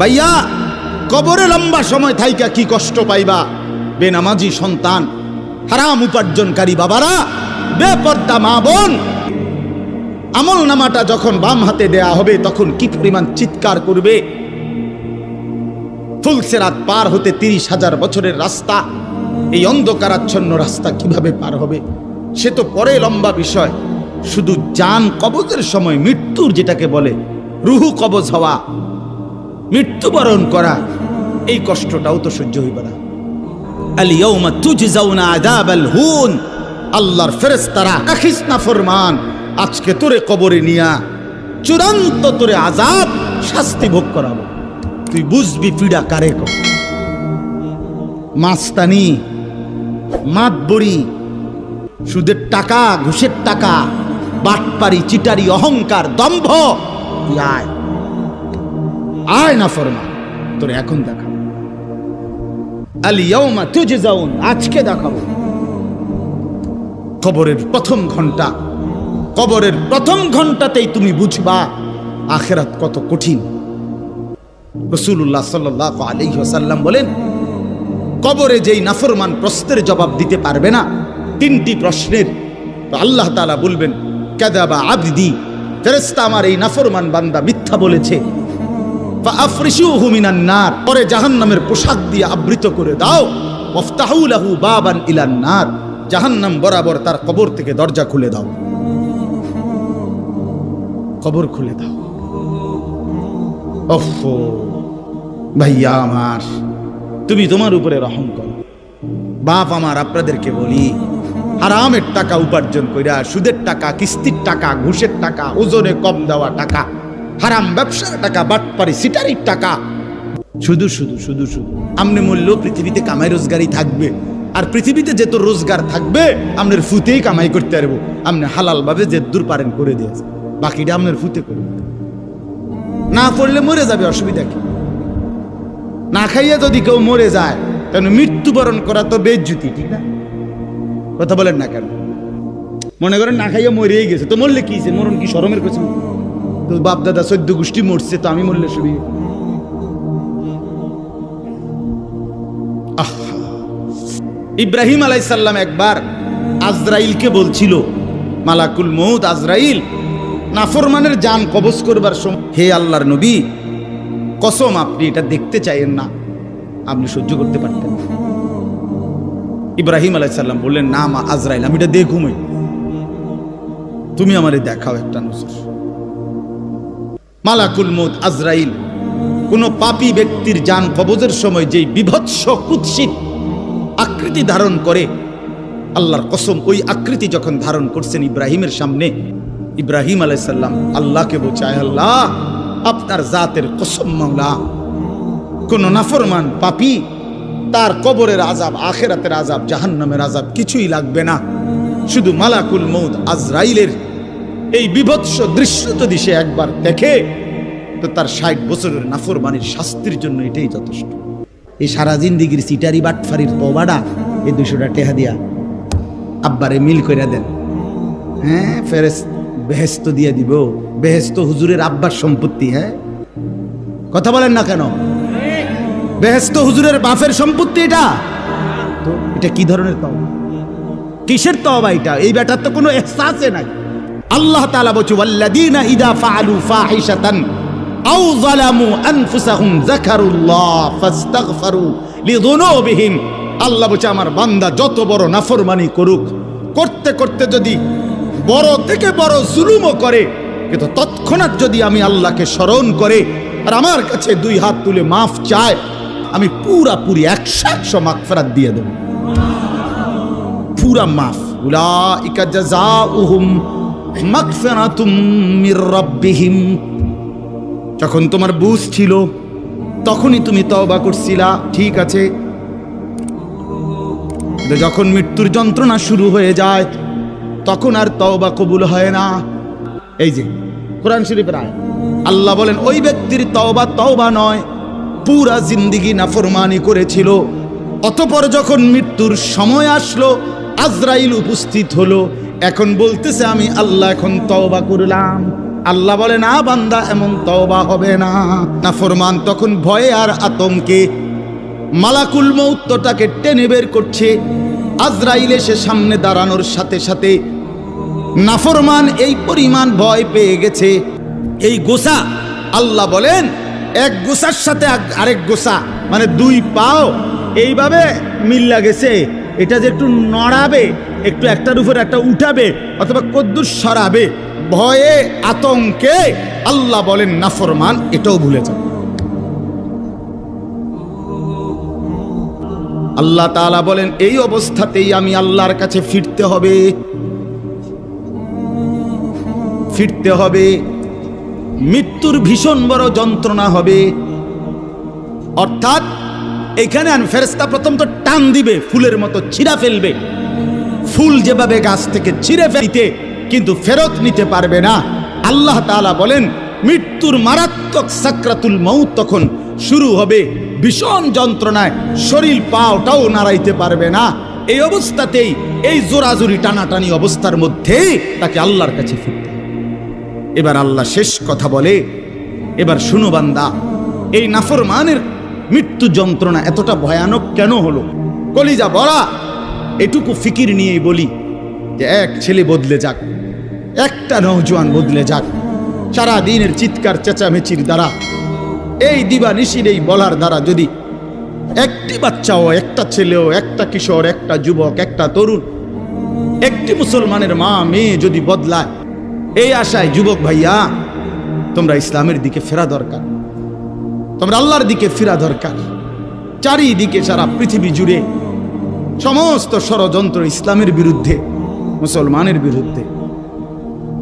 ভাইয়া, কবরে লম্বা সময় থাইকা কি কষ্ট পাইবা। বেনামাজি সন্তান, হারাম উপার্জনকারী বাবারা, বেপর্দা মা বোন, আমল নামাটা যখন বাম হাতে দেয়া হবে তখন কি পরিমাণ চিৎকার করবে। ফুলসেরাত পার হতে 30,000 বছরের রাস্তা, এই অন্ধকারাচ্ছন্ন রাস্তা কিভাবে পার হবে সে তো পরে লম্বা বিষয়। শুধু জান কবজের সময় মৃত্যুর, যেটাকে বলে রুহু কবজ হওয়া, মৃত্যুবরণ করা, এই কষ্টটাও তো সহ্য হইবে না। আল ইয়াউমা তুজজাউনা আযাবাল হুন, আল্লাহর ফেরেশতারা রাখিস না ফরমান, আজকে তোরে কবরে নিয়া চূড়ান্ত তোরে আযাব শাস্তি ভোগ করাবো। তুই বুঝবি পীড়া কারে কর। মাস্তানি, মাতবড়ি, সুদের টাকা, ঘুষের টাকা, বাটপারি, চিটারি, অহংকার, দম্ভ, তুই আয় আয় না ফরমান, তোরে এখন দেখাবো। আল ইয়াউমা তুজজাউন, আজকে দেখাবো। কবরের প্রথম ঘন্টা, কবরের প্রথম ঘন্টাতেই তুমি বুঝবা আখিরাত কত কঠিন। রাসূলুল্লাহ সাল্লাল্লাহু আলাইহি ওয়াসাল্লাম বলেন, কবরে যেই নাফরমান প্রশ্নের জবাব দিতে পারবে না, 3টি প্রশ্নের, তো আল্লাহ তাআলা বলবেন কাযাবা আবদি, ফেরেশতা আমার এই নাফরমান বান্দা মিথ্যা বলেছে। ফাআফরিশুহু মিনান নার, পরে জাহান্নামের পোশাক দিয়ে আবৃত করে দাও। ওয়াফতাহু লাহু বাবান ইলান নার, জাহান্নাম বরাবর তার কবর থেকে দরজা খুলে দাও, কবর খুলে দাও। ওফো ভাইয়া আমার, তুমি তোমার উপরে রহম করো। বাপ আমার, আপনাদেরকে বলি, হারামের টাকা উপার্জন কইরা, সুদের টাকা, কিস্তির টাকা, ঘুষের টাকা, ওজনে কম দেওয়া টাকা, হারাম ব্যবসার টাকা, বাটপারি সিটারির টাকা, শুধু শুধু শুধু শুধু আমনে মূল্য পৃথিবীতে কামাই রোজগারই থাকবে। আর পৃথিবীতে যেত রোজগার থাকবে আপনার ফুতেই কামাই করতে পারবো। আপনি হালাল ভাবে যে দূর পারেন করে দিয়েছে, বাকিটা আপনার ফুতে করবে। না পড়লে মরে যাবে, অসুবিধা কি? না খাইয়া যদি কেউ মরে যায় তাহলে মৃত্যুবরণ করা তো বেজ্জুতি, ঠিক না? কথা বলেন না কেন? মনে করেন না খাইয়া মরেই গেছে, তো মরলে কি, মরণ কি শরমের কিছু? তো বাপ দাদা 14 গোষ্ঠী মরছে, তো আমি মরলে শুবি? ইব্রাহিম আলাইহিস সালাম একবার আজরাইলকে বলছিল, মালাকুল মউত আজরাইল, নাফরমানের জান কবজ করবার সময়, হে আল্লাহর নবী, কসম আপনি এটা দেখতে চাইেন না, আপনি সহ্য করতে পারতেন। ইব্রাহিম আলাইহিস সালাম বললেন, না মা আজরাইল, আমি এটা দেখুমই, তুমি আমারে দেখাও একটা নজর। মালাকুল মউত আজরাইল কোন পাপী ব্যক্তির জান কবজের সময় যেই বিভৎস কুৎসিত আকৃতি ধারণ করে, আল্লাহর কসম ওই আকৃতি যখন ধারণ করছেন ইব্রাহিমের সামনে, ইব্রাহিম আলাইহিস সালাম আল্লাহকে বলছেন, আল্লাহ আপনার জাতের কসম মাওলা, কোন নাফরমান পাপী তার কবরের আযাব, আখিরাতের আযাব, জাহান্নামের আযাব কিছুই লাগবে না, শুধু মালাকুল মউত আজরাইলের এই বিভৎস দৃশ্য যদি সে একবার দেখে তো তার 60 বছরের নাফরমানির শাস্তির জন্য এটাই যথেষ্ট। এই সারা জিন্দিগির সিটারি বাটফারির তওবাটা এই 200টা টাকা দিয়া আব্বারে মিল কইরা দেন, হ্যাঁ বেহেশত দিয়ে দিব। বেহেশত হুজুরের আব্বার সম্পত্তি। হ্যাঁ, কথা বলেন না কেন? বেহেশত হুজুরের বাপের সম্পত্তি। এটা তো এটা কি ধরনের তওবা, কিসের তওবা এটা? এই ব্যাটার তো কোনো ইহসাসে নাই। আল্লাহ তাআলা বলছে, ওয়াল্লাযীনা ইযা ফাআলু ফাহিশাতান আও যালামু আনফুসাহুম যাকারুল্লাহ ফাস্তাগফিরু লিযুনুবিহিম। আল্লাহ বলছে, আমার বান্দা যত বড় নাফরমানি করুক, করতে করতে যদি বড় থেকে বড় জুলুমও করে, কিন্তু তৎক্ষণাৎ যদি আমি আল্লাহকে স্মরণ করে আর আমার কাছে 2 হাত তুলে মাফ চায়, আমি পুরাপুরি 100% মাগফিরাত দিয়ে দেব, পুরা মাফ। উলাইকা জাযাউহুম মাগফিরাতুম মির রাব্বিহিম। যখন তোমার বুঝ ছিল তখনই তুমি তওবা করছিলা, ঠিক আছে, যখন মৃত্যুর যন্ত্রণা শুরু হয়ে যায় তখন আর তওবা কবুল হয় না। এই যে কোরআন শরীফের আয়াত, আল্লাহ বলেন ওই ব্যক্তির তওবা তওবা নয়, পুরা জিন্দেগি নাফরমানি করেছিল, অতঃপর যখন মৃত্যুর সময় আসলো, আজরাইল উপস্থিত হলো, এখন বলতেছে আমি আল্লাহ এখন তওবা করলাম, আল্লাহ বলে না বান্দা, এমন তওবা হবে না। নাফরমান তখন ভয়ে আর আতঙ্কে মালাকুল মউতটাকে টেনে বের করছে। আজরাইল এসে সামনে দাঁড়ানোর সাথে সাথে নাফরমান এই পরিমাণ ভয় পেয়ে গেছে। এই গোসা, আল্লাহ বলেন এক গোসার সাথে আরেক গোসা, মানে দুই পাও এইভাবে মিল্লা গেছে, এটা যে একটু নড়াবে, একটু একটার উপর একটা উঠাবে অথবা কদ্দুর সরাবে, ভয়ে আতঙ্কে আল্লাহ বলেন নাফরমান এটাও ভুলে যাবে। আল্লাহ তাআলা বলেন এই অবস্থাতেই আমি আল্লাহর কাছে ফিরতে হবে, ফিরতে হবে। মৃত্যুর ভীষণ বড় যন্ত্রণা হবে। অর্থাৎ এখানে ফেরেশতা প্রথম তো টান দিবে, ফুলের মতো ছিঁড়া ফেলবে, ফুল যেভাবে গাছ থেকে ছিঁড়ে ফেলতে কিন্তু ফেরত নিতে পারবে না। আল্লাহ তাআলা বলেন মৃত্যুর মারাত্মক সাকরাতুল মউত তখন শুরু হবে, ভীষণ যন্ত্রণায় শরীর পাওটাও নাড়াইতে পারবে না। এই অবস্থাতেই, এই জোরাজুরি টানাটানি অবস্থার মধ্যে তাকে আল্লাহর কাছে ফিরতে। এবার আল্লাহ শেষ কথা বলে, এবার শুনো বান্দা, এই নাফরমানের মৃত্যু যন্ত্রণা এতটা ভয়ানক কেন হলো? কলিজা বড়া এটুকু ফিকির নিয়েই বলি যে এক ছেলে বদলে যাক, একটা নওজোয়ান বদলে যাক, সারা দিনের চিৎকার চেঁচামেচির দ্বারা, এই দিবানিশির এই বলার দ্বারা যদি একটি বাচ্চাও, একটা ছেলেও, একটা কিশোর, একটা যুবক, একটা তরুণ, একটি মুসলমানের মা মেয়ে যদি বদলায়, এই আশায় যুবক ভাইয়া তোমরা ইসলামের দিকে ফেরা দরকার, তোমরা আল্লাহর দিকে ফেরা দরকার। চারিদিকে সারা পৃথিবী জুড়ে সমস্ত ষড়যন্ত্র ইসলামের বিরুদ্ধে, মুসলমানের বিরুদ্ধে।